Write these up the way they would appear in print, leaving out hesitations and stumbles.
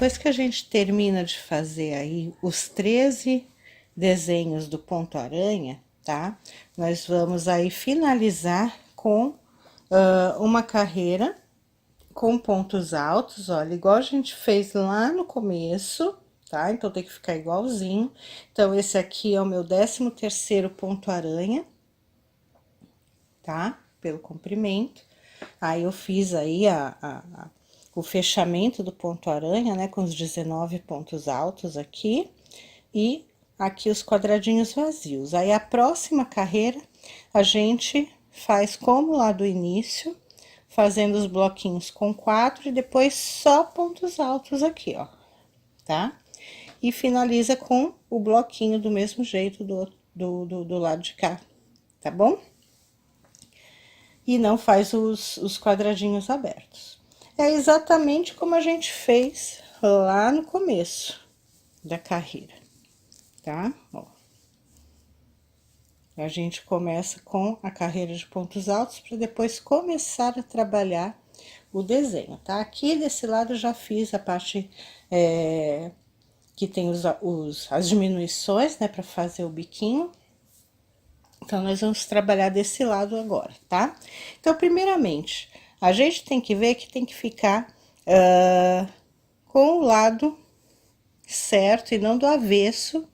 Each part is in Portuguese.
depois que a gente termina de fazer aí os 13 desenhos do ponto aranha, tá? Nós vamos aí finalizar com uma carreira com pontos altos, olha, igual a gente fez lá no começo, tá? Então, tem que ficar igualzinho. Então, esse aqui é o meu 13º ponto aranha, tá? Pelo comprimento. Aí, eu fiz aí o fechamento do ponto aranha, né? Com os 19 pontos altos aqui. E aqui os quadradinhos vazios. Aí, a próxima carreira, a gente faz como lá do início, fazendo os bloquinhos com 4 e depois só pontos altos aqui, ó, tá? E finaliza com o bloquinho do mesmo jeito do lado de cá, tá bom? E não faz os quadradinhos abertos. É exatamente como a gente fez lá no começo da carreira, tá? Ó. A gente começa com a carreira de pontos altos para depois começar a trabalhar o desenho, tá? Aqui desse lado eu já fiz a parte que tem as diminuições, né, para fazer o biquinho. Então, nós vamos trabalhar desse lado agora, tá? Então, primeiramente, a gente tem que ver que tem que ficar com o lado certo e não do avesso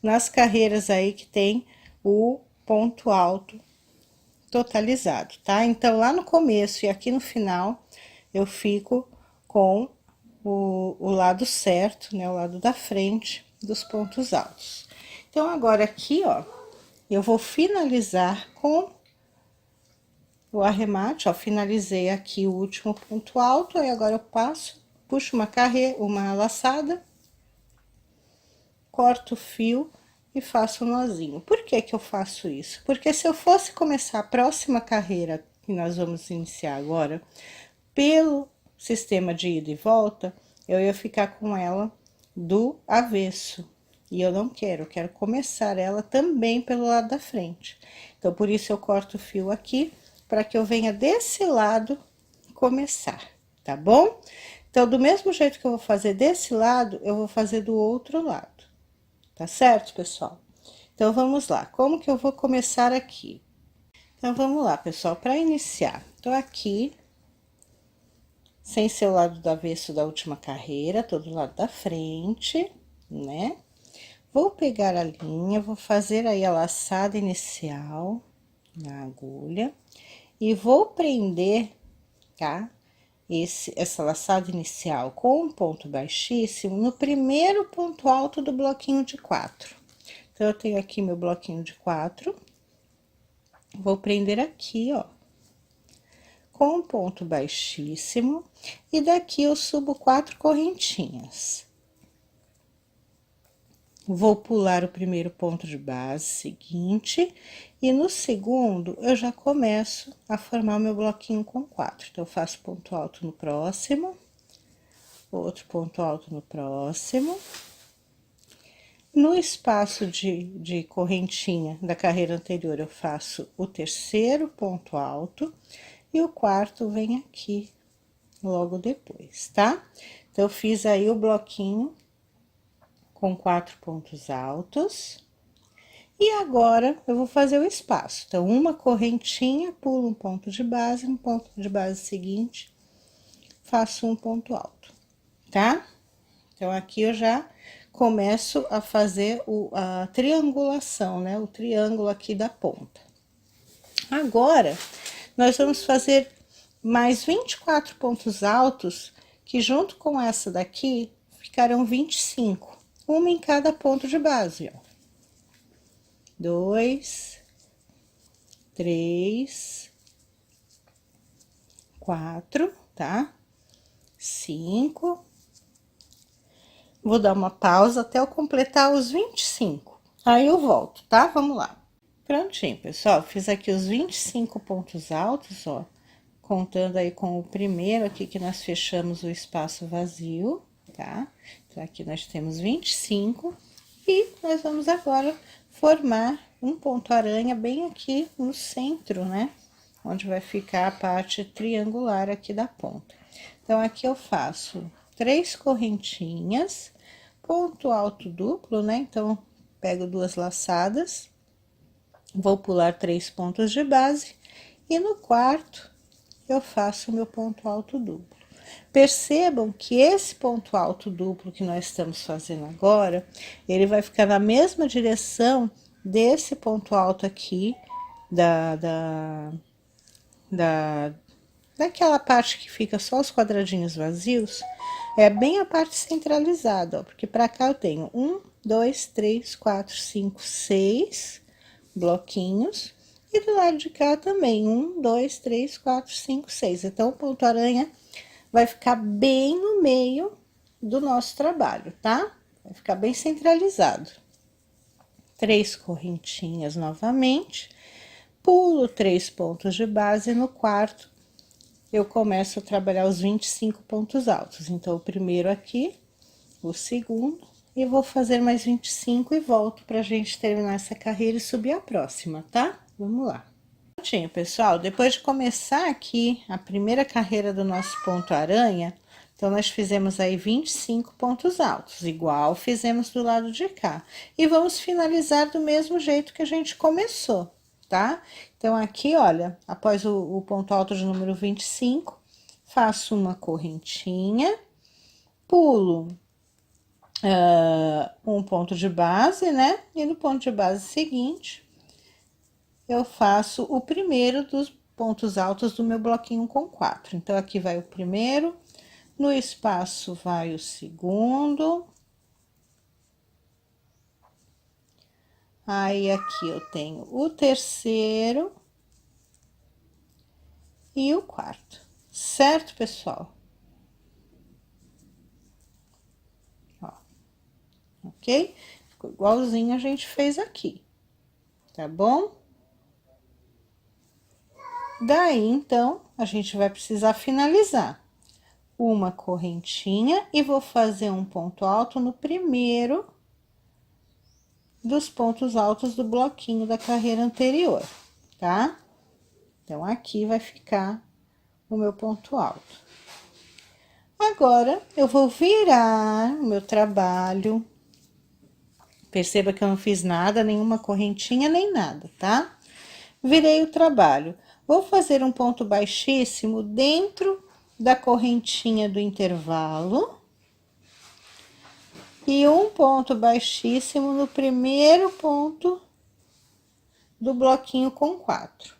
nas carreiras aí que tem o ponto alto totalizado, tá? Então, lá no começo e aqui no final, eu fico com o lado certo, né? O lado da frente dos pontos altos. Então, agora aqui, ó, eu vou finalizar com o arremate, ó, finalizei aqui o último ponto alto, aí agora eu passo, puxo uma laçada, corto o fio e faço um nozinho. Por que que eu faço isso? Porque se eu fosse começar a próxima carreira que nós vamos iniciar agora, pelo sistema de ida e volta, eu ia ficar com ela do avesso. E eu não quero, eu quero começar ela também pelo lado da frente. Então, por isso eu corto o fio aqui, para que eu venha desse lado começar, tá bom? Então, do mesmo jeito que eu vou fazer desse lado, eu vou fazer do outro lado. Tá certo, pessoal? Então, vamos lá. Como que eu vou começar aqui? Então, vamos lá, pessoal. Para iniciar, tô aqui, sem ser o lado do avesso da última carreira, tô do lado da frente, né? Vou pegar a linha, vou fazer aí a laçada inicial na agulha e vou prender, tá? Essa laçada inicial com um ponto baixíssimo no primeiro ponto alto do bloquinho de 4. Então, eu tenho aqui meu bloquinho de 4, vou prender aqui, ó, com um ponto baixíssimo, e daqui eu subo 4 correntinhas. Vou pular o primeiro ponto de base seguinte, e no segundo, eu já começo a formar o meu bloquinho com 4. Então, eu faço ponto alto no próximo, outro ponto alto no próximo. No espaço de correntinha da carreira anterior, eu faço o terceiro ponto alto, e o quarto vem aqui, logo depois, tá? Então, eu fiz aí o bloquinho com 4 pontos altos. E agora, eu vou fazer o espaço. Então, uma correntinha, pulo um ponto de base, no ponto de base seguinte, faço um ponto alto, tá? Então, aqui eu já começo a fazer a triangulação, né? O triângulo aqui da ponta. Agora, nós vamos fazer mais 24 pontos altos, que junto com essa daqui, ficarão 25. Uma em cada ponto de base, ó. 2, 3, 4, tá? 5. Vou dar uma pausa até eu completar os 25. Aí eu volto, tá? Vamos lá. Prontinho, pessoal. Fiz aqui os 25 pontos altos, ó. Contando aí com o primeiro aqui que nós fechamos o espaço vazio, tá? Então, aqui nós temos 25. E nós vamos agora formar um ponto aranha bem aqui no centro, né? Onde vai ficar a parte triangular aqui da ponta. Então, aqui eu faço 3 correntinhas, ponto alto duplo, né? Então, pego 2 laçadas, vou pular 3 pontos de base e no quarto eu faço o meu ponto alto duplo. Percebam que esse ponto alto duplo que nós estamos fazendo agora, ele vai ficar na mesma direção desse ponto alto aqui, daquela parte que fica só os quadradinhos vazios, é bem a parte centralizada, ó, porque pra cá eu tenho 1, 2, 3, 4, 5, 6 bloquinhos, e do lado de cá também, 1, 2, 3, 4, 5, 6. Então, o ponto aranha vai ficar bem no meio do nosso trabalho, tá? Vai ficar bem centralizado. 3 correntinhas novamente, pulo 3 pontos de base, no quarto eu começo a trabalhar os 25 pontos altos. Então, o primeiro aqui, o segundo, e vou fazer mais 25 e volto pra gente terminar essa carreira e subir a próxima, tá? Vamos lá. Prontinho, pessoal, depois de começar aqui a primeira carreira do nosso ponto aranha, então, nós fizemos aí 25 pontos altos, igual fizemos do lado de cá. E vamos finalizar do mesmo jeito que a gente começou, tá? Então, aqui, olha, após o ponto alto de número 25, faço uma correntinha, pulo um ponto de base, né? E no ponto de base seguinte, eu faço o primeiro dos pontos altos do meu bloquinho com 4. Então, aqui vai o primeiro, no espaço vai o segundo. Aí, aqui eu tenho o terceiro e o quarto, certo, pessoal? Ó, ok? Ficou igualzinho a gente fez aqui, tá bom? Daí, então, a gente vai precisar finalizar uma correntinha e vou fazer um ponto alto no primeiro dos pontos altos do bloquinho da carreira anterior, tá? Então, aqui vai ficar o meu ponto alto. Agora, eu vou virar o meu trabalho. Perceba que eu não fiz nada, nenhuma correntinha, nem nada, tá? Virei o trabalho. Vou fazer um ponto baixíssimo dentro da correntinha do intervalo. E um ponto baixíssimo no primeiro ponto do bloquinho com 4.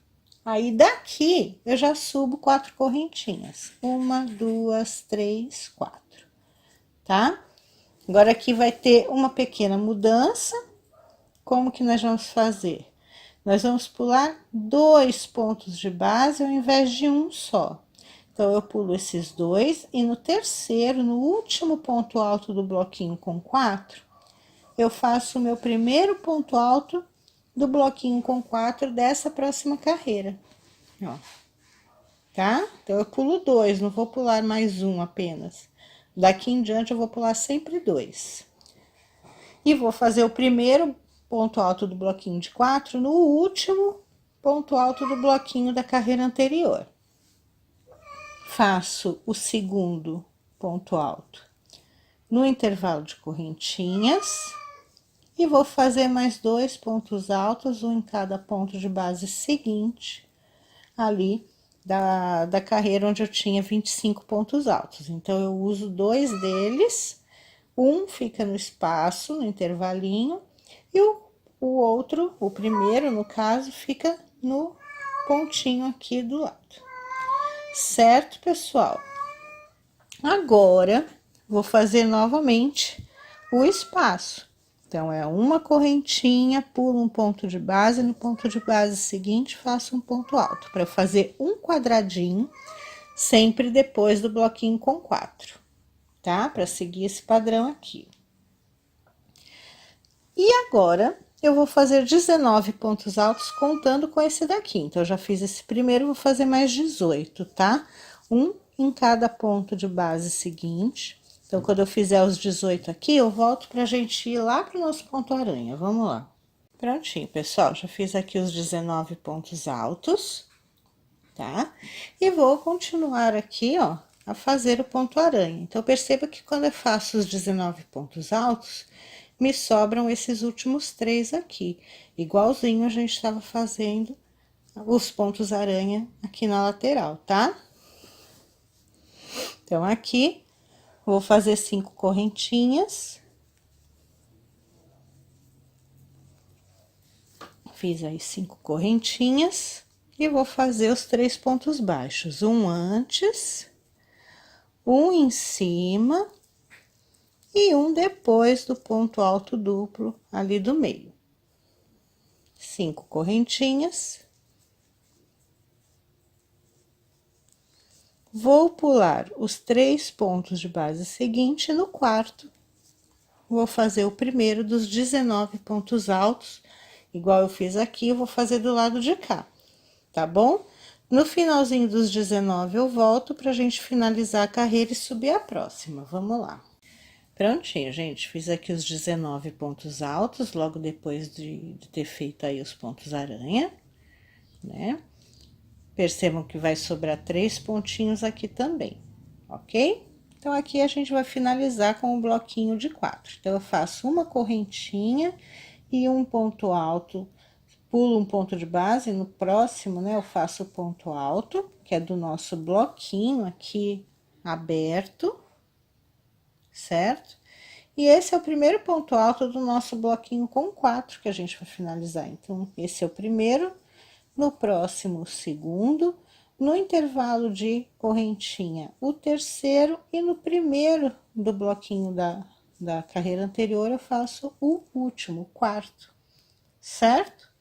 Aí, daqui, eu já subo 4 correntinhas. 1, 2, 3, 4, tá? Agora, aqui vai ter uma pequena mudança. Como que nós vamos fazer? Nós vamos pular 2 pontos de base ao invés de um só. Então, eu pulo esses 2 e no terceiro, no último ponto alto do bloquinho com 4, eu faço o meu primeiro ponto alto do bloquinho com 4 dessa próxima carreira, ó. Tá? Então, eu pulo 2, não vou pular mais um apenas. Daqui em diante, eu vou pular sempre 2. E vou fazer o primeiro ponto alto do bloquinho de 4 no último ponto alto do bloquinho da carreira anterior. Faço o segundo ponto alto no intervalo de correntinhas e vou fazer mais 2 pontos altos, um em cada ponto de base seguinte, ali da carreira onde eu tinha 25 pontos altos. Então, eu uso 2 deles, um fica no espaço, no intervalinho, e o outro, o primeiro, no caso, fica no pontinho aqui do lado. Certo, pessoal? Agora, vou fazer novamente o espaço. Então, é uma correntinha, pulo um ponto de base, no ponto de base seguinte, faço um ponto alto, para fazer um quadradinho, sempre depois do bloquinho com 4, tá? Para seguir esse padrão aqui. E agora, eu vou fazer 19 pontos altos, contando com esse daqui. Então, eu já fiz esse primeiro, vou fazer mais 18, tá? Um em cada ponto de base seguinte. Então, quando eu fizer os 18 aqui, eu volto pra gente ir lá pro nosso ponto aranha. Vamos lá. Prontinho, pessoal, já fiz aqui os 19 pontos altos, tá? E vou continuar aqui, ó, a fazer o ponto aranha. Então, perceba que quando eu faço os 19 pontos altos, me sobram esses últimos 3 aqui, igualzinho a gente estava fazendo os pontos aranha aqui na lateral, tá? Então, aqui, vou fazer 5 correntinhas. Fiz aí 5 correntinhas e vou fazer os 3 pontos baixos, um antes, um em cima e um depois do ponto alto duplo ali do meio. 5 correntinhas. Vou pular os 3 pontos de base seguinte, no quarto, vou fazer o primeiro dos 19 pontos altos, igual eu fiz aqui, eu vou fazer do lado de cá, tá bom? No finalzinho dos 19, eu volto pra gente finalizar a carreira e subir a próxima. Vamos lá. Prontinho, gente. Fiz aqui os 19 pontos altos, logo depois de ter feito aí os pontos aranha, né? Percebam que vai sobrar 3 pontinhos aqui também, ok? Então, aqui a gente vai finalizar com um bloquinho de 4. Então, eu faço uma correntinha e um ponto alto, pulo um ponto de base, no próximo, né, eu faço o ponto alto, que é do nosso bloquinho aqui aberto, certo? E esse é o primeiro ponto alto do nosso bloquinho com 4 que a gente vai finalizar. Então, esse é o primeiro, no próximo, o segundo, no intervalo de correntinha, o terceiro, e no primeiro do bloquinho da carreira anterior, eu faço o último, o quarto, certo?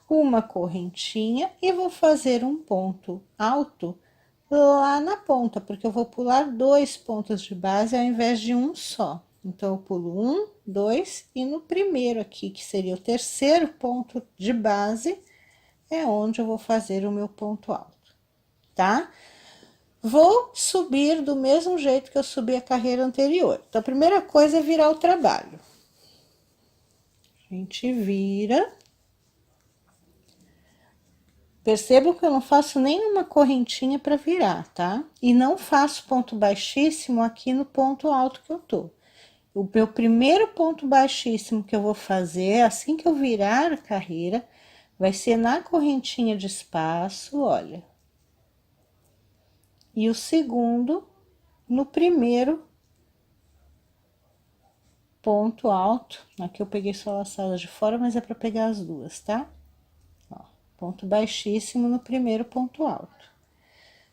Uma correntinha e vou fazer um ponto alto lá na ponta, porque eu vou pular 2 pontos de base ao invés de um só. Então, eu pulo 1, 2, e no primeiro aqui, que seria o terceiro ponto de base, é onde eu vou fazer o meu ponto alto, tá? Vou subir do mesmo jeito que eu subi a carreira anterior. Então, a primeira coisa é virar o trabalho. A gente vira. Percebam que eu não faço nenhuma correntinha para virar, tá? E não faço ponto baixíssimo aqui no ponto alto que eu tô. O meu primeiro ponto baixíssimo que eu vou fazer, assim que eu virar a carreira, vai ser na correntinha de espaço, olha. E o segundo, no primeiro ponto alto. Aqui eu peguei só a laçada de fora, mas é para pegar as duas, tá? Ó, ponto baixíssimo no primeiro ponto alto.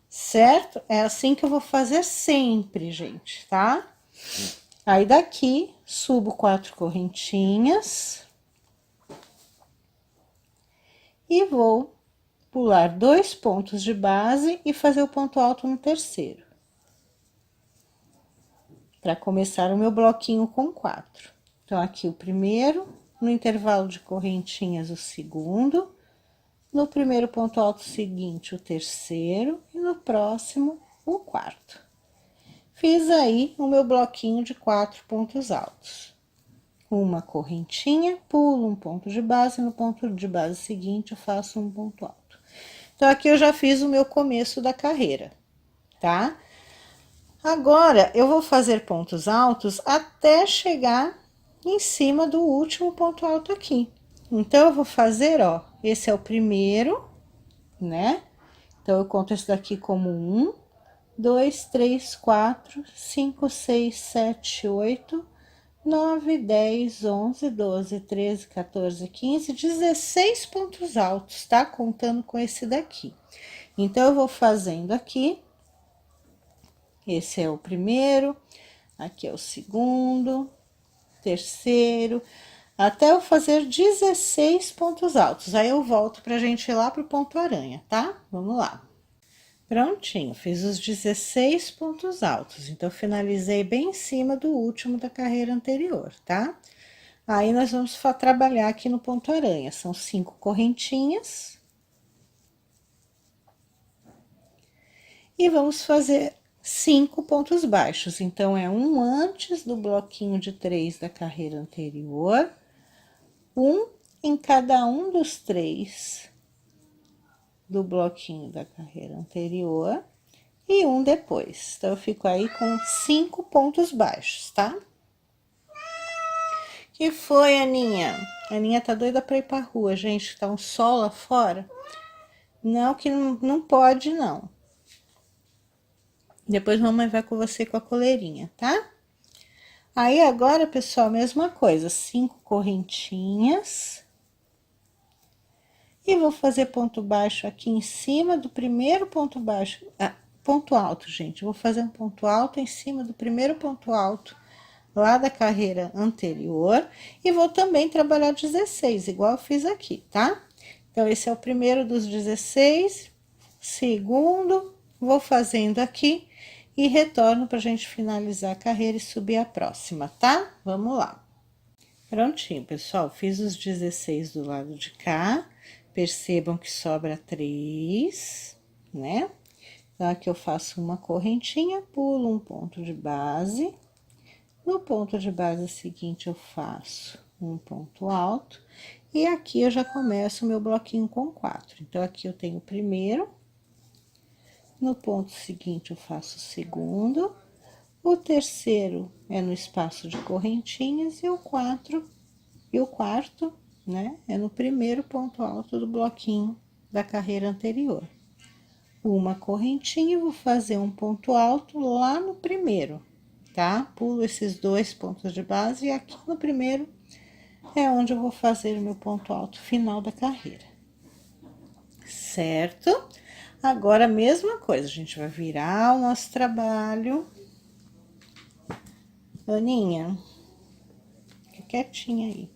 Certo? É assim que eu vou fazer sempre, gente, tá? Aí, daqui, subo 4 correntinhas. E vou pular 2 pontos de base e fazer o ponto alto no terceiro. Para começar o meu bloquinho com 4. Então, aqui o primeiro, no intervalo de correntinhas, o segundo, no primeiro ponto alto seguinte, o terceiro, e no próximo, o quarto. Fiz aí o meu bloquinho de 4 pontos altos. Uma correntinha, pulo um ponto de base, no ponto de base seguinte, eu faço um ponto alto. Então, aqui eu já fiz o meu começo da carreira, tá? Agora, eu vou fazer pontos altos até chegar em cima do último ponto alto aqui. Então, eu vou fazer, ó, esse é o primeiro, né? Então, eu conto esse daqui como 1, 2, 3, 4, 5, 6, 7, 8, 9, 10, 11, 12, 13, 14, 15, 16 pontos altos, tá? Contando com esse daqui. Então, eu vou fazendo aqui. Esse é o primeiro, aqui é o segundo, terceiro, até eu fazer 16 pontos altos. Aí, eu volto pra gente ir lá pro ponto aranha, tá? Vamos lá. Prontinho, fiz os 16 pontos altos, então, finalizei bem em cima do último da carreira anterior, tá? Aí, nós vamos trabalhar aqui no ponto aranha, são 5 correntinhas. E vamos fazer 5 pontos baixos, então, é um antes do bloquinho de 3 da carreira anterior, um em cada um dos 3 do bloquinho da carreira anterior, e um depois. Então, eu fico aí com 5 pontos baixos, tá? Que foi, Aninha? A Aninha tá doida pra ir pra rua, gente, tá um sol lá fora. Não, que não pode, não. Depois mamãe vai com você com a coleirinha, tá? Aí, agora, pessoal, mesma coisa. 5 correntinhas. E vou fazer ponto baixo aqui em cima do primeiro ponto baixo. Ponto alto, gente. Vou fazer um ponto alto em cima do primeiro ponto alto lá da carreira anterior. E vou também trabalhar 16, igual eu fiz aqui, tá? Então, esse é o primeiro dos 16. Segundo, vou fazendo aqui e retorno pra gente finalizar a carreira e subir a próxima, tá? Vamos lá. Prontinho, pessoal. Fiz os 16 do lado de cá. Percebam que sobra 3, né? Então, aqui eu faço uma correntinha, pulo um ponto de base. No ponto de base seguinte, eu faço um ponto alto. E aqui eu já começo o meu bloquinho com 4. Então, aqui eu tenho o primeiro. No ponto seguinte, eu faço o segundo. O terceiro é no espaço de correntinhas e o quarto, né, é no primeiro ponto alto do bloquinho da carreira anterior. Uma correntinha, vou fazer um ponto alto lá no primeiro, tá? Pulo esses 2 pontos de base e aqui no primeiro é onde eu vou fazer o meu ponto alto final da carreira. Certo? Agora, a mesma coisa, a gente vai virar o nosso trabalho. Aninha, fica quietinha aí.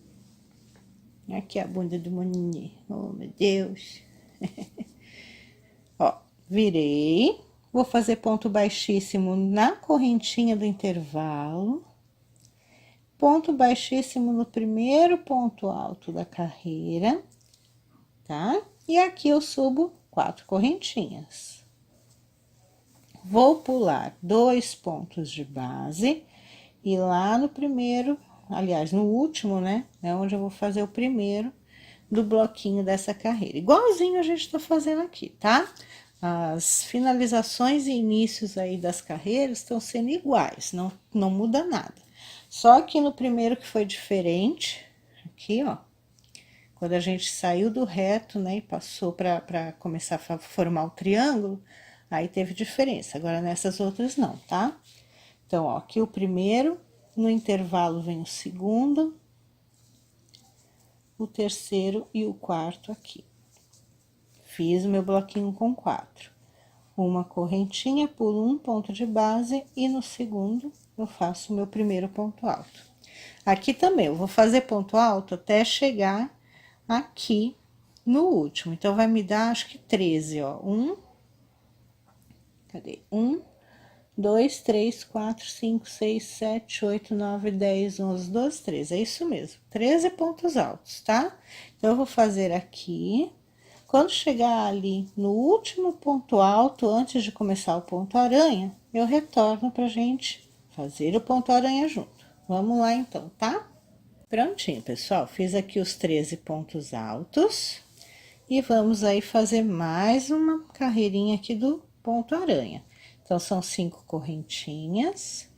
Aqui a bunda do Moninê. Oh, meu Deus. Ó, virei. Vou fazer ponto baixíssimo na correntinha do intervalo. Ponto baixíssimo no primeiro ponto alto da carreira, tá? E aqui eu subo 4 correntinhas. Vou pular 2 pontos de base e lá no primeiro, aliás, no último, né? É onde eu vou fazer o primeiro do bloquinho dessa carreira. Igualzinho a gente tá fazendo aqui, tá? As finalizações e inícios aí das carreiras estão sendo iguais, não muda nada. Só que no primeiro que foi diferente, aqui, ó, quando a gente saiu do reto, né, e passou para começar a formar o triângulo, aí teve diferença. Agora, nessas outras não, tá? Então, ó, aqui o primeiro, no intervalo vem o segundo, o terceiro e o quarto aqui. Fiz o meu bloquinho com 4. Uma correntinha, pulo um ponto de base e no segundo eu faço o meu primeiro ponto alto. Aqui também, eu vou fazer ponto alto até chegar aqui no último. Então, vai me dar, acho que 13, ó. Cadê? 1, 2, 3, 4, 5, 6, 7, 8, 9, 10, 11, 12, 13. É isso mesmo, 13 pontos altos, tá? Então, eu vou fazer aqui. Quando chegar ali no último ponto alto, antes de começar o ponto aranha, eu retorno pra gente fazer o ponto aranha junto. Vamos lá, então, tá? Prontinho, pessoal. Fiz aqui os 13 pontos altos. E vamos aí fazer mais uma carreirinha aqui do ponto aranha. Então, são 5 correntinhas.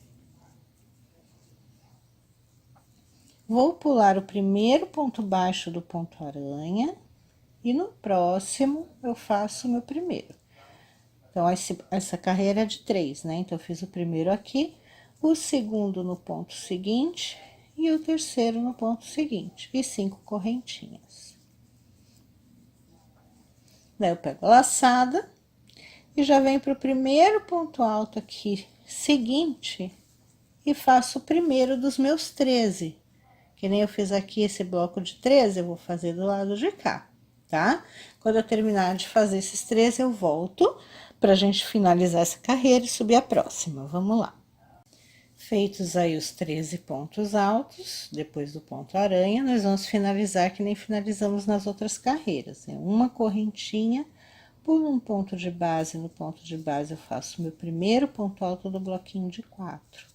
Vou pular o primeiro ponto baixo do ponto aranha. E no próximo, eu faço o meu primeiro. Então, essa carreira é de 3, né? Então, eu fiz o primeiro aqui, o segundo no ponto seguinte e o terceiro no ponto seguinte. E 5 correntinhas. Daí, eu pego a laçada e já venho pro primeiro ponto alto aqui, seguinte, e faço o primeiro dos meus 13. Que nem eu fiz aqui esse bloco de 13, eu vou fazer do lado de cá, tá? Quando eu terminar de fazer esses 13, eu volto pra gente finalizar essa carreira e subir a próxima. Vamos lá. Feitos aí os 13 pontos altos, depois do ponto aranha, nós vamos finalizar que nem finalizamos nas outras carreiras, né? Uma correntinha, pulo um ponto de base, no ponto de base eu faço meu primeiro ponto alto do bloquinho de 4.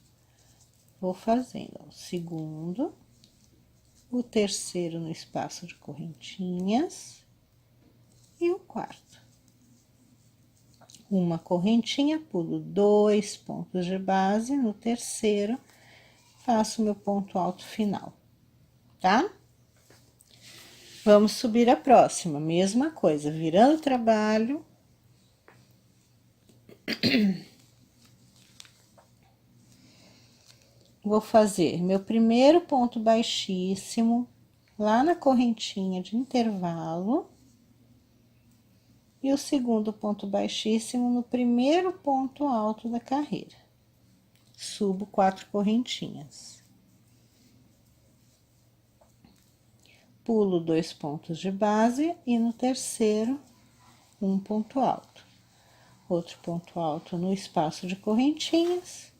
Vou fazendo, ó, o segundo, o terceiro no espaço de correntinhas e o quarto. uma correntinha, pulo 2 pontos de base, no terceiro, faço meu ponto alto final, tá? Vamos subir a próxima, mesma coisa, virando o trabalho. Vou fazer meu primeiro ponto baixíssimo, lá na correntinha de intervalo. E o segundo ponto baixíssimo no primeiro ponto alto da carreira. Subo 4 correntinhas. Pulo 2 pontos de base e no terceiro, um ponto alto. Outro ponto alto no espaço de correntinhas,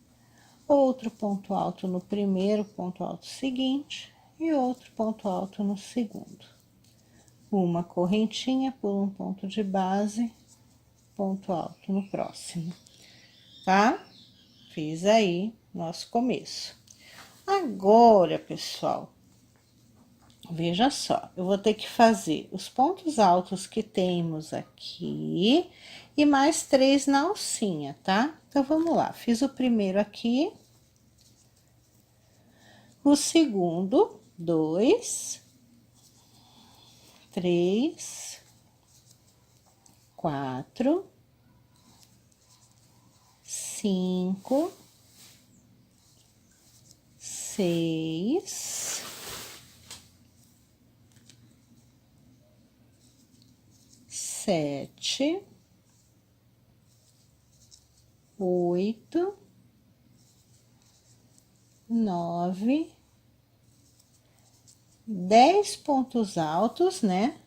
outro ponto alto no primeiro ponto alto seguinte e outro ponto alto no segundo. Uma correntinha, pulo um ponto de base, ponto alto no próximo, tá? Fiz aí nosso começo. Agora, pessoal, veja só, eu vou ter que fazer os pontos altos que temos aqui e mais 3 na alcinha, tá? Então, vamos lá. Fiz o primeiro aqui, o segundo, 2, 3, 4, 5, 6, 7, 8, 9, 10 pontos altos, né?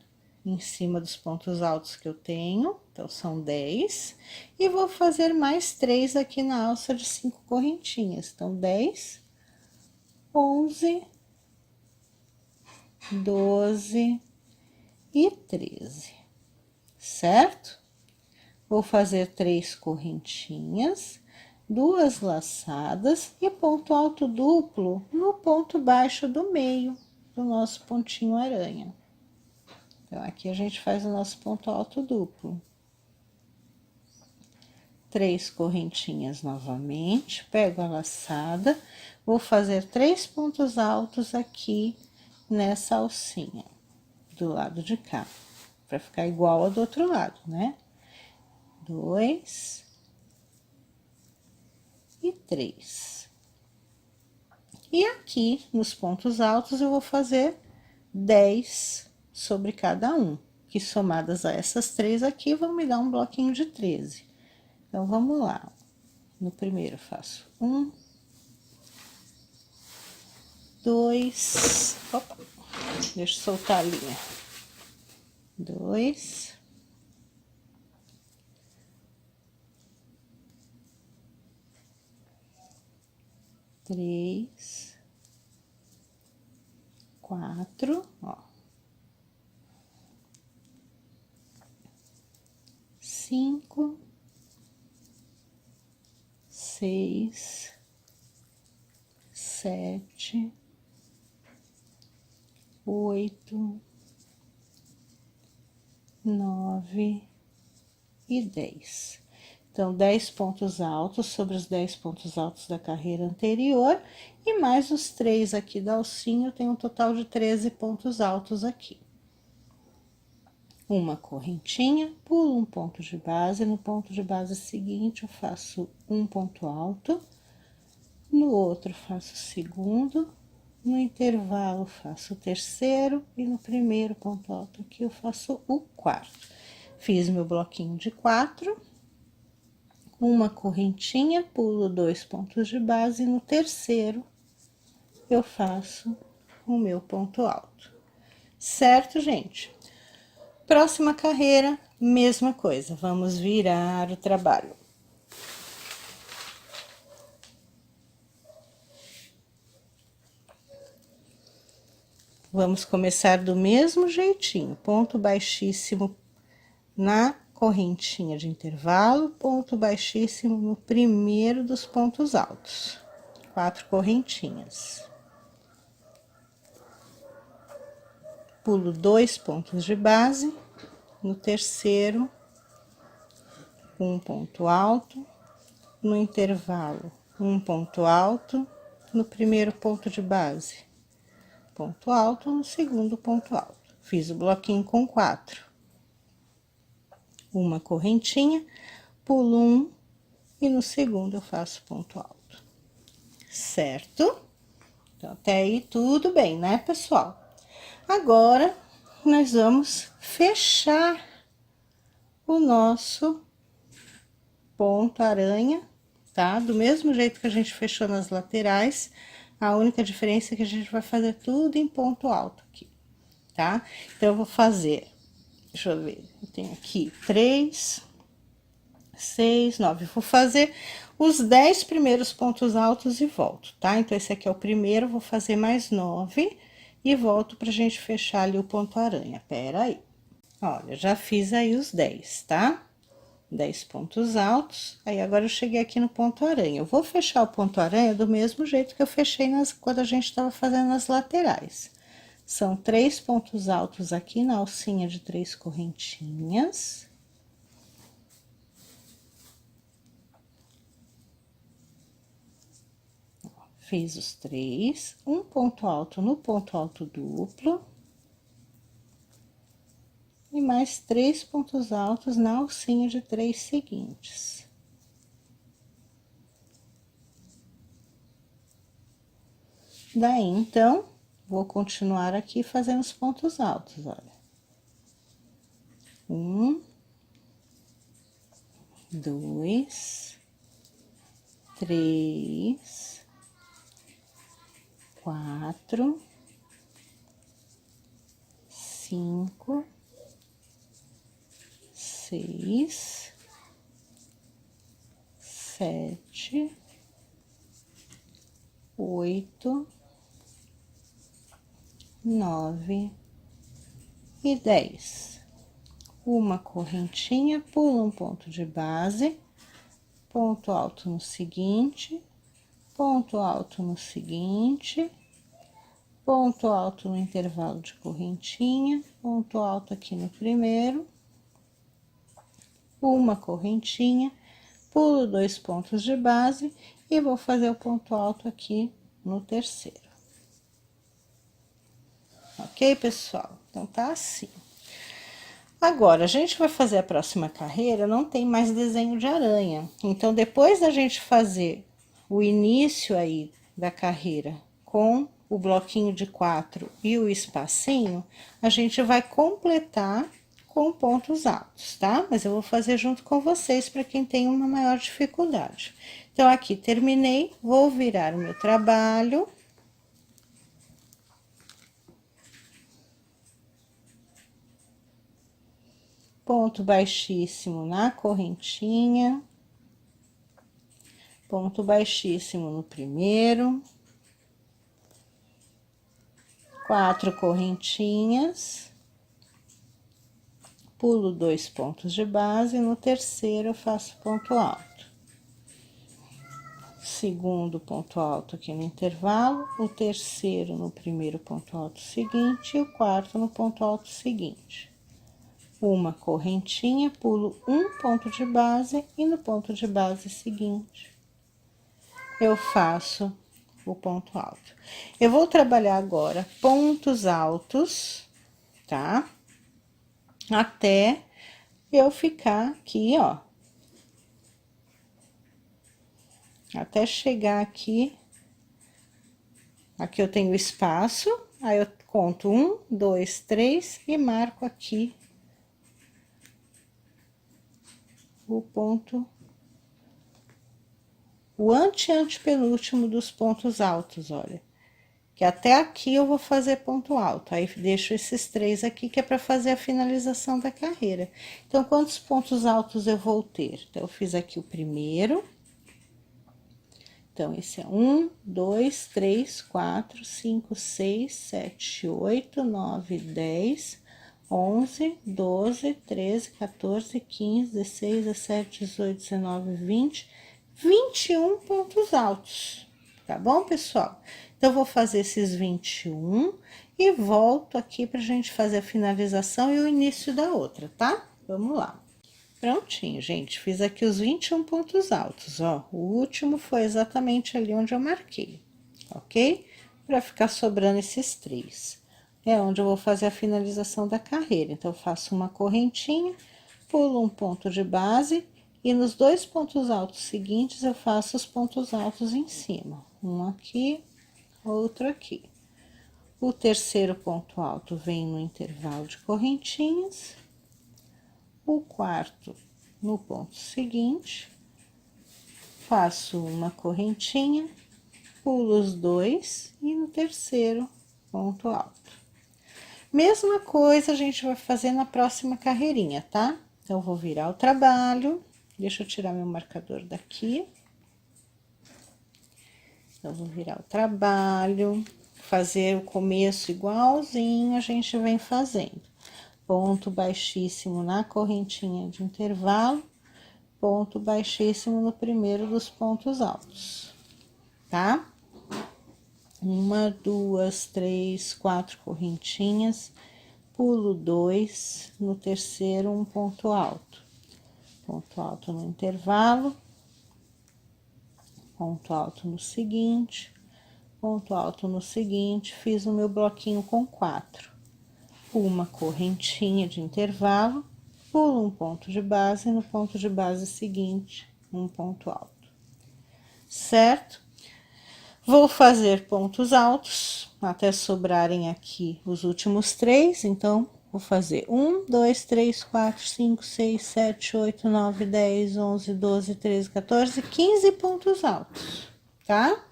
Em cima dos pontos altos que eu tenho, então são 10. E vou fazer mais 3 aqui na alça de 5 correntinhas. Então, 10, 11, 12 e 13, certo? Vou fazer 3 correntinhas, 2 laçadas e ponto alto duplo no ponto baixo do meio do nosso pontinho aranha. Então, aqui a gente faz o nosso ponto alto duplo. 3 correntinhas novamente, pego a laçada, vou fazer 3 pontos altos aqui nessa alcinha, do lado de cá, pra ficar igual ao do outro lado, né? 2 e 3. E aqui, nos pontos altos, eu vou fazer 10 sobre cada um, que somadas a essas 3 aqui, vão me dar um bloquinho de 13. Então, vamos lá. No primeiro, faço 1, 2, opa, deixa eu soltar a linha. 2, 3, 4, ó. 5, 6, 7, 8, 9 e 10. Então, 10 pontos altos sobre os 10 pontos altos da carreira anterior e mais os 3 aqui da alcinha, eu tenho um total de 13 pontos altos aqui. Uma correntinha, pulo um ponto de base, no ponto de base seguinte eu faço um ponto alto, no outro faço o segundo, no intervalo faço o terceiro e no primeiro ponto alto aqui eu faço o quarto. Fiz meu bloquinho de 4, uma correntinha, pulo 2 pontos de base e no terceiro eu faço o meu ponto alto. Certo, gente? Próxima carreira, mesma coisa, vamos virar o trabalho. Vamos começar do mesmo jeitinho, ponto baixíssimo na correntinha de intervalo, ponto baixíssimo no primeiro dos pontos altos. 4 correntinhas. Pulo 2 pontos de base, no terceiro, um ponto alto, no intervalo, um ponto alto, no primeiro ponto de base, ponto alto, no segundo ponto alto. Fiz o bloquinho com 4. Uma correntinha, pulo um e no segundo eu faço ponto alto. Certo? Então, até aí tudo bem, né, pessoal? Agora, nós vamos fechar o nosso ponto aranha, tá? Do mesmo jeito que a gente fechou nas laterais, a única diferença é que a gente vai fazer tudo em ponto alto aqui, tá? Então, eu vou fazer, deixa eu ver, eu tenho aqui 3, 6, 9, vou fazer os 10 primeiros pontos altos e volto, tá? Então, esse aqui é o primeiro, vou fazer mais 9 e volto pra gente fechar ali o ponto aranha, pera aí. Olha, já fiz aí os 10, tá? 10 pontos altos, aí agora eu cheguei aqui no ponto aranha. Eu vou fechar o ponto aranha do mesmo jeito que eu fechei quando a gente tava fazendo as laterais. São 3 pontos altos aqui na alcinha de 3 correntinhas. Fiz os 3, um ponto alto no ponto alto duplo. E mais 3 pontos altos na alcinha de 3 seguintes. Daí, então, vou continuar aqui fazendo os pontos altos, olha. 1, 2, 3, 4, 5, 6, 7, 8, 9 e 10. Uma correntinha, pula um ponto de base, ponto alto no seguinte, ponto alto no seguinte, ponto alto no intervalo de correntinha, ponto alto aqui no primeiro, uma correntinha, pulo 2 pontos de base e vou fazer o ponto alto aqui no terceiro. Ok, pessoal? Então, tá assim. Agora, a gente vai fazer a próxima carreira, não tem mais desenho de aranha. Então, depois da gente fazer o início aí da carreira com o bloquinho de 4 e o espacinho, a gente vai completar com pontos altos, tá? Mas eu vou fazer junto com vocês para quem tem uma maior dificuldade. Então, aqui terminei, vou virar o meu trabalho. Ponto baixíssimo na correntinha, ponto baixíssimo no primeiro, 4 correntinhas, pulo 2 pontos de base, no terceiro eu faço ponto alto. Segundo ponto alto aqui no intervalo, o terceiro no primeiro ponto alto seguinte e o quarto no ponto alto seguinte. Uma correntinha, pulo um ponto de base e no ponto de base seguinte eu faço o ponto alto. Eu vou trabalhar agora pontos altos, tá? Até eu ficar aqui, ó. Até chegar aqui. Aqui eu tenho espaço, aí eu conto 1, 2, 3 e marco aqui o ponto, o antepenúltimo dos pontos altos, olha. Que até aqui eu vou fazer ponto alto, aí deixo esses 3 aqui, que é para fazer a finalização da carreira. Então, quantos pontos altos eu vou ter? Então, eu fiz aqui o primeiro. Então, esse é 1, 2, 3, 4, 5, 6, 7, 8, 9, 10, 11, 12, 13, 14, 15, 16, 17, 18, 19, 20, 21 pontos altos, tá bom, pessoal? Então, eu vou fazer esses 21 e volto aqui pra gente fazer a finalização e o início da outra, tá? Vamos lá. Prontinho, gente, fiz aqui os 21 pontos altos, ó. O último foi exatamente ali onde eu marquei, ok? Pra ficar sobrando esses 3. É onde eu vou fazer a finalização da carreira. Então, eu faço uma correntinha, pulo um ponto de base e nos 2 pontos altos seguintes eu faço os pontos altos em cima. Um aqui, outro aqui. O terceiro ponto alto vem no intervalo de correntinhas. O quarto no ponto seguinte, faço uma correntinha, pulo os 2 e no terceiro ponto alto. Mesma coisa a gente vai fazer na próxima carreirinha, tá? Então, eu vou virar o trabalho, deixa eu tirar meu marcador daqui. Então, vou virar o trabalho, fazer o começo igualzinho a gente vem fazendo. Ponto baixíssimo na correntinha de intervalo, ponto baixíssimo no primeiro dos pontos altos, tá? 1, 2, 3, 4 correntinhas, pulo 2, no terceiro um ponto alto no intervalo, ponto alto no seguinte, ponto alto no seguinte, fiz o meu bloquinho com 4. Uma correntinha de intervalo, pulo um ponto de base, no ponto de base seguinte, um ponto alto, certo? Vou fazer pontos altos, até sobrarem aqui os últimos 3, então, vou fazer 1, 2, 3, 4, 5, 6, 7, 8, 9, 10, 11, 12, 13, 14, 15 pontos altos, tá?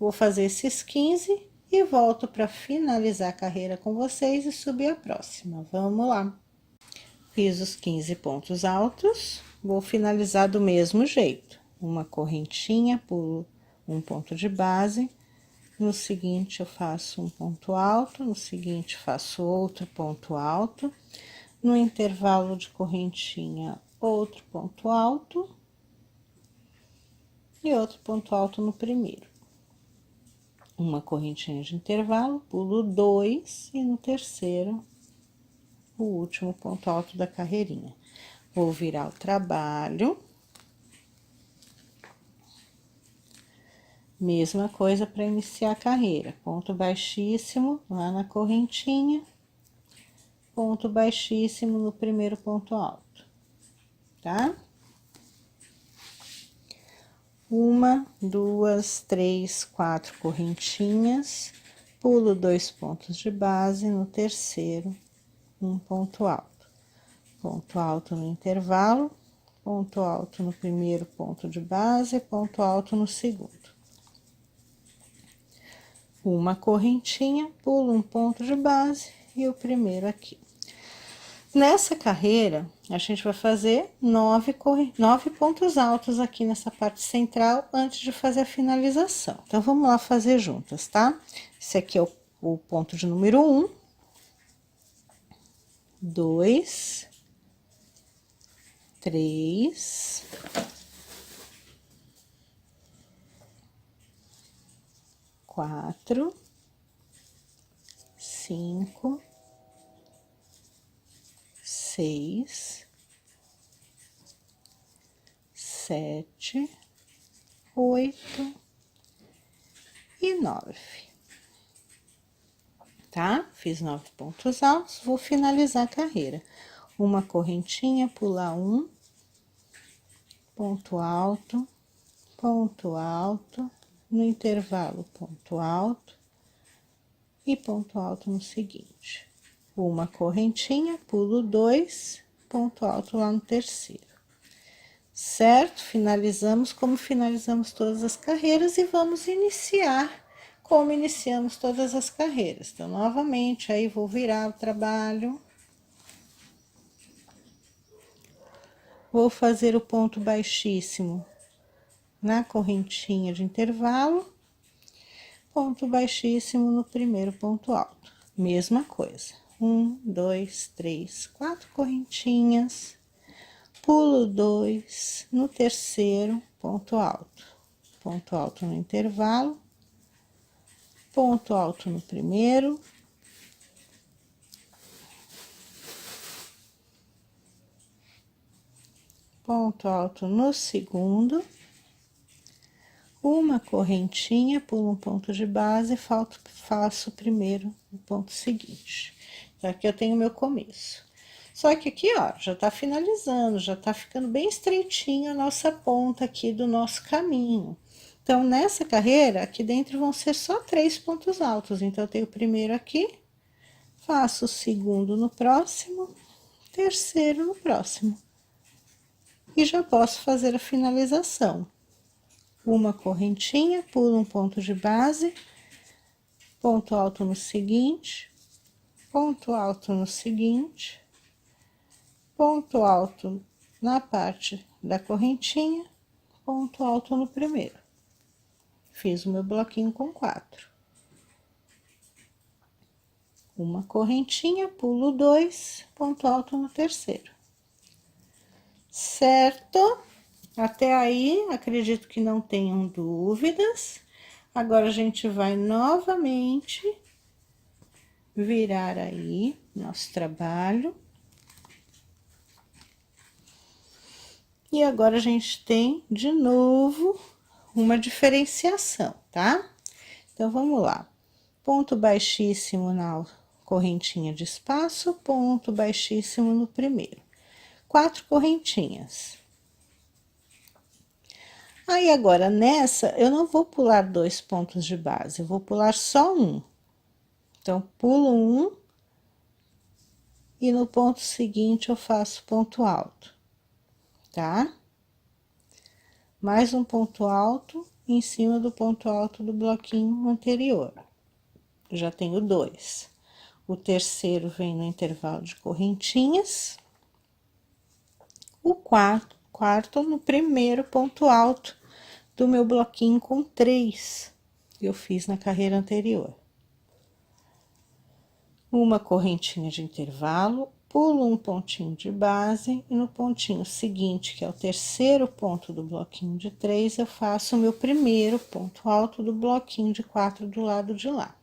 Vou fazer esses 15 e volto para finalizar a carreira com vocês e subir a próxima. Vamos lá. Fiz os 15 pontos altos, vou finalizar do mesmo jeito. Uma correntinha, pulo um ponto de base, no seguinte eu faço um ponto alto, no seguinte faço outro ponto alto, no intervalo de correntinha, outro ponto alto e outro ponto alto no primeiro. Uma correntinha de intervalo, pulo 2 e no terceiro, o último ponto alto da carreirinha. Vou virar o trabalho. Mesma coisa para iniciar a carreira. Ponto baixíssimo lá na correntinha, ponto baixíssimo no primeiro ponto alto, tá? 1, 2, 3, 4 correntinhas, pulo 2 pontos de base, no terceiro, um ponto alto. Ponto alto no intervalo, ponto alto no primeiro ponto de base, ponto alto no segundo. Uma correntinha, pulo um ponto de base e o primeiro aqui. Nessa carreira, a gente vai fazer 9 pontos altos aqui nessa parte central antes de fazer a finalização. Então, vamos lá fazer juntas, tá? Esse aqui é o ponto de número 1, 2, 3, 4, 5, 6, 7, 8 e 9. Tá? Fiz 9 pontos altos, vou finalizar a carreira. Uma correntinha, pular um, ponto alto, no intervalo, ponto alto e ponto alto no seguinte. Uma correntinha, pulo 2, ponto alto lá no terceiro. Certo? Finalizamos como finalizamos todas as carreiras e vamos iniciar como iniciamos todas as carreiras. Então, novamente, aí vou virar o trabalho. Vou fazer o ponto baixíssimo na correntinha de intervalo, ponto baixíssimo no primeiro ponto alto. Mesma coisa. 1, 2, 3, 4 correntinhas, pulo 2 no terceiro, ponto alto no intervalo, ponto alto no primeiro, ponto alto no segundo, uma correntinha, pulo um ponto de base, faço primeiro o ponto seguinte. Então, aqui eu tenho meu começo. Só que aqui, ó, já tá finalizando, já tá ficando bem estreitinha a nossa ponta aqui do nosso caminho. Então, nessa carreira, aqui dentro vão ser só 3 pontos altos. Então, eu tenho o primeiro aqui, faço o segundo no próximo, terceiro no próximo. E já posso fazer a finalização. Uma correntinha, pulo um ponto de base, ponto alto no seguinte, ponto alto no seguinte, ponto alto na parte da correntinha, ponto alto no primeiro. Fiz o meu bloquinho com 4. Uma correntinha, pulo 2, ponto alto no terceiro. Certo? Até aí, acredito que não tenham dúvidas. Agora, a gente vai novamente virar aí nosso trabalho. E agora, a gente tem, de novo, uma diferenciação, tá? Então, vamos lá. Ponto baixíssimo na correntinha de espaço, ponto baixíssimo no primeiro. 4 correntinhas. Aí, agora, nessa, eu não vou pular 2 pontos de base, eu vou pular só um. Então, pulo um e no ponto seguinte eu faço ponto alto, tá? Mais um ponto alto em cima do ponto alto do bloquinho anterior. Já tenho 2. O terceiro vem no intervalo de correntinhas. O quarto no primeiro ponto alto do meu bloquinho com 3 que eu fiz na carreira anterior. Uma correntinha de intervalo, pulo um pontinho de base e no pontinho seguinte, que é o terceiro ponto do bloquinho de 3, eu faço o meu primeiro ponto alto do bloquinho de 4 do lado de lá,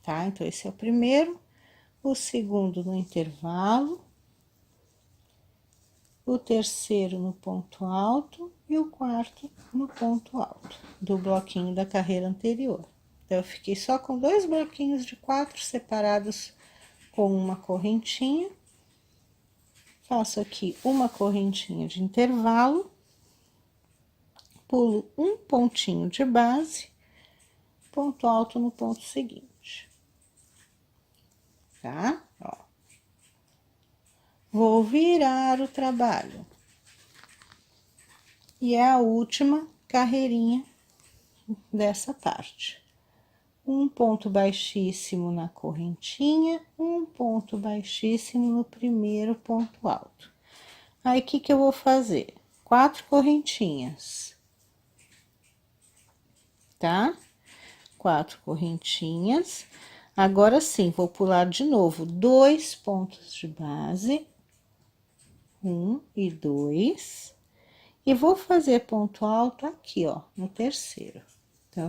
tá? Então, esse é o primeiro, o segundo no intervalo, o terceiro no ponto alto e o quarto no ponto alto do bloquinho da carreira anterior. Então, eu fiquei só com 2 bloquinhos de 4 separados com uma correntinha. Faço aqui uma correntinha de intervalo, pulo um pontinho de base, ponto alto no ponto seguinte, tá? Ó. Vou virar o trabalho. E é a última carreirinha dessa parte. Um ponto baixíssimo na correntinha, um ponto baixíssimo no primeiro ponto alto. Aí, o que que eu vou fazer? 4 correntinhas, tá? 4 correntinhas. Agora sim, vou pular de novo 2 pontos de base, 1 e 2, e vou fazer ponto alto aqui, ó, no terceiro. Então,